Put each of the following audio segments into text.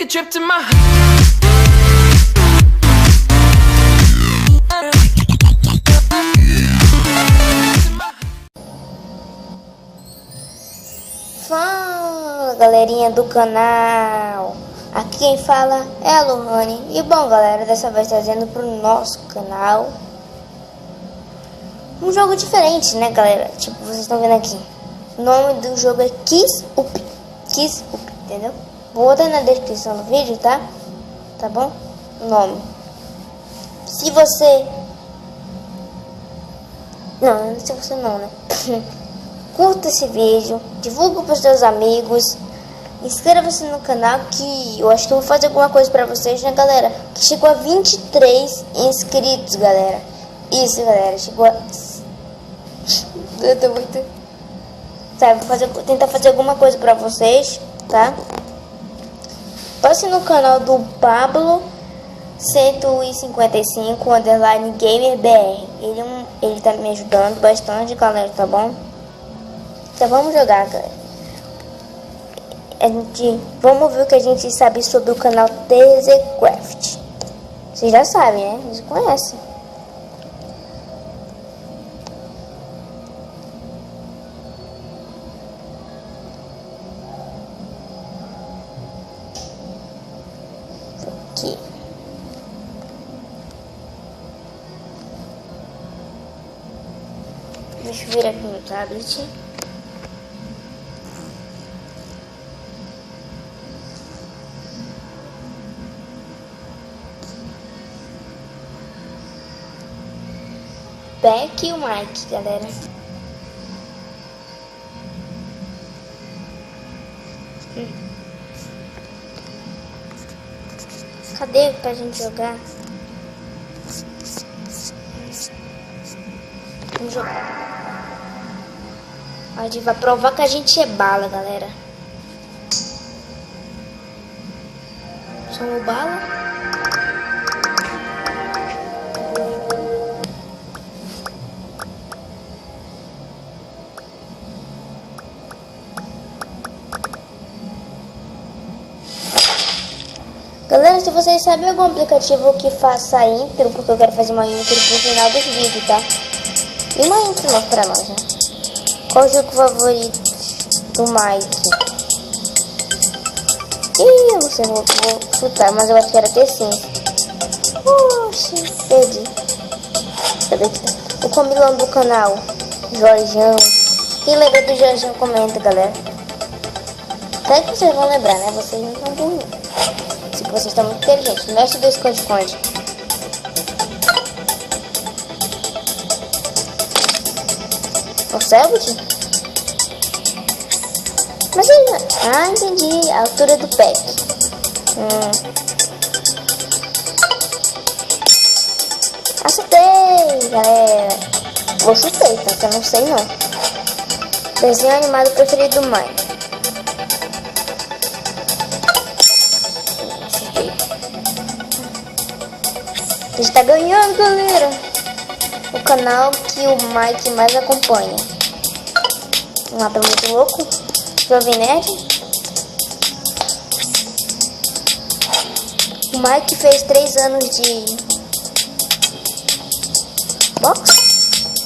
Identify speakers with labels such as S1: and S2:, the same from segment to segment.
S1: a trip to my
S2: Fala, galerinha do canal. Aqui quem fala é a Lohane. E bom, galera, dessa vez trazendo pro nosso canal um jogo diferente, né, galera? Tipo, vocês estão vendo aqui. O nome do jogo é Kiss Up. Kiss Up, entendeu? Vou botar na descrição do vídeo, tá? Tá bom? O nome. Se você... Não se você não, né? Curta esse vídeo, divulga para os seus amigos, inscreva-se no canal que eu acho que eu vou fazer alguma coisa para vocês, né, galera? Que chegou a 23 inscritos, galera. Isso, galera, chegou a... Eu tô muito... Tá, vou tentar fazer alguma coisa para vocês, tá? Passe no canal do Pablo 155 _ Gamer BR. Ele tá me ajudando bastante, galera, tá bom? Então vamos jogar, galera. Vamos ver o que a gente sabe sobre o canal TZCraft. Vocês já sabem, né? Vocês conhecem. Aqui. Deixa eu vir aqui no tablet. Beck e o Mike, galera. Cadê pra gente jogar? Vamos jogar. A gente vai provar que a gente é bala, galera. Somos bala. Galera, se vocês sabem algum aplicativo que faça intro, porque eu quero fazer uma intro pro final desse vídeo, tá? E uma intro não pra nós, né? Qual o jogo favorito do Mike? Ih, eu não sei, vou chutar, mas eu acho que era The Sims. Oxi, perdi. Cadê que tá? O comilão do canal, Jorjão. Quem lembra do Jorjão, comenta, galera. Até que vocês vão lembrar, né? Vocês não estão dormindo. Se vocês estão muito inteligentes. Mestre do esconde-esconde. O Selbit? Mas ele... Ah, entendi. A altura do Peck. Acertei, galera. Vou chutei, tá? Que eu não sei não. Desenho animado preferido do Mãe. A gente tá ganhando, galera. O canal que o Mike mais acompanha. Um mapa muito louco. Jovem Nerd. O Mike fez 3 anos de box.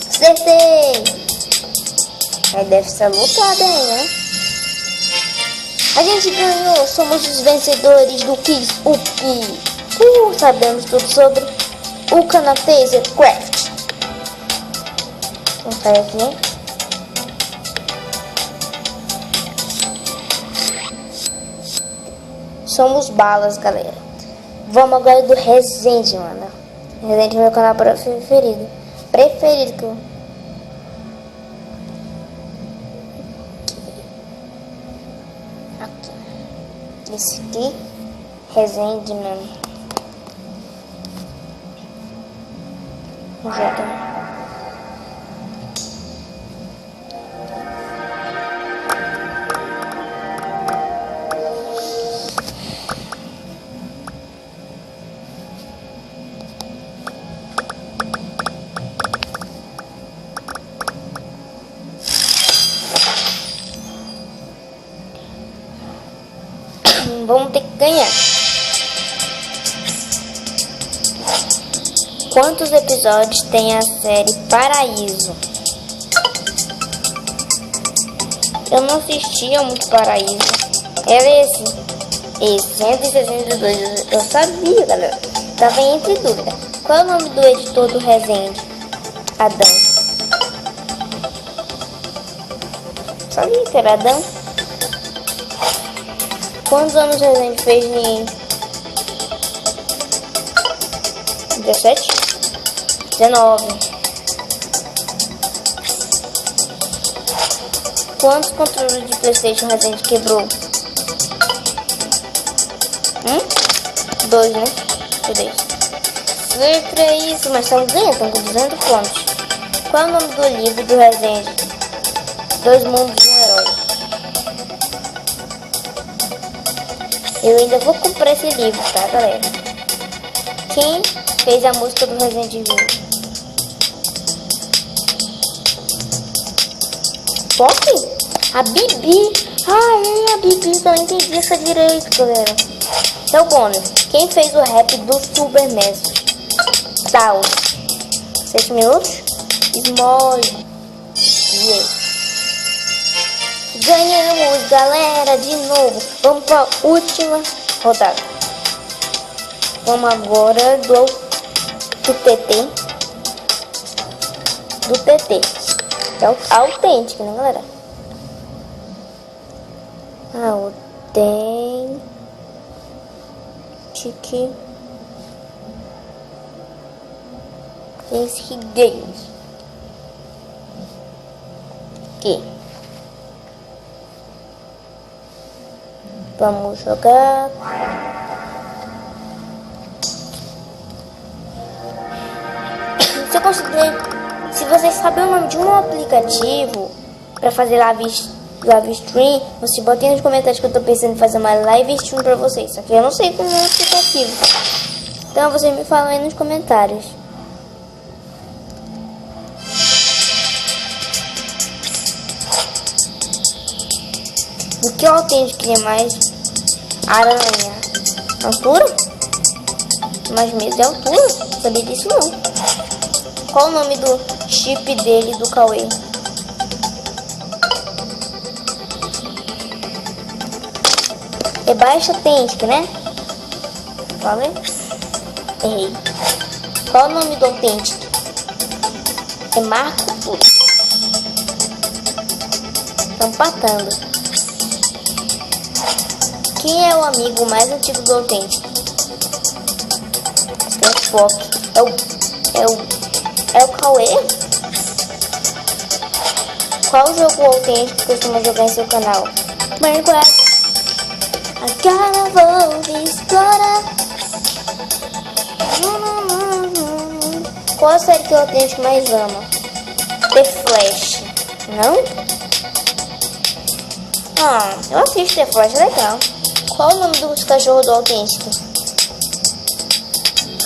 S2: Acertei. Aí deve ser lutado aí, né? A gente ganhou. Somos os vencedores do Kiss Up. Sabemos tudo sobre o canal TZCraft. Vamos sair aqui. Somos balas, galera. Vamos agora do Resident, mano. Resident é meu canal preferido. Preferido que eu... Aqui. Esse aqui. Resident, mano. Joga. Vamos ter que ganhar. Quantos episódios tem a série Paraíso? Eu não assistia muito Paraíso. Era esse 162. Eu sabia, galera. Tava entre dúvida. Qual é o nome do editor do Resende? Adão. Sabia que era Adão? Quantos anos o Resende fez em 17? 19. Quantos controles de PlayStation Resende quebrou? 2, né? 3. Certo, é isso, mas estamos ganhando, estamos com 200 pontos. Qual é o nome do livro do Resende? 2 mundos e um herói. Eu ainda vou comprar esse livro, tá, galera? Quem fez a música do Resident Evil? Pop? A Bibi? Ai, a Bibi, eu não entendi essa direito, galera. É o bônus. Quem fez o rap do Super Mestre? Taos. 7 minutos? Small. Yeah. Ganhamos, galera, de novo. Vamos para a última rodada. Vamos agora do TT. Do TT. É o autêntico, né, galera? Autêntico. Esse games. Aqui. Vamos jogar. Se vocês sabem o nome de um aplicativo para fazer live stream, você bota aí nos comentários que eu tô pensando em fazer uma live stream para vocês. Só que eu não sei como é o aplicativo. Então vocês me falam aí nos comentários. O que eu autêntico queria mais? Aranha. Altura? Mais medo de altura? Não sabia disso não. Qual o nome do chip dele, do Cauê? É baixa autêntico, né? Falei? Errei. Qual o nome do autêntico? É Marco Tudo. Estão empatando. Quem é o amigo mais antigo do autêntico? É o Fox. É o Cauê? Qual jogo autêntico costuma jogar em seu canal? Minecraft. Agora vou explorar. Qual a série que o autêntico mais ama? The Flash. Não? Eu assisto The Flash, é legal. Qual o nome dos cachorros do autêntico?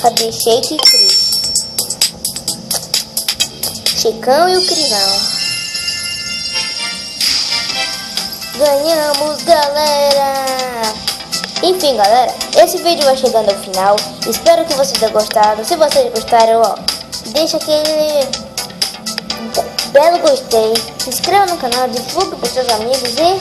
S2: Cadê Shake e Cris? Checão e o Crisão. Ganhamos, galera! Enfim, galera, esse vídeo vai chegando ao final. Espero que vocês tenham gostado. Se vocês gostaram, deixa aquele belo gostei. Se inscreva no canal, divulgue para seus amigos e...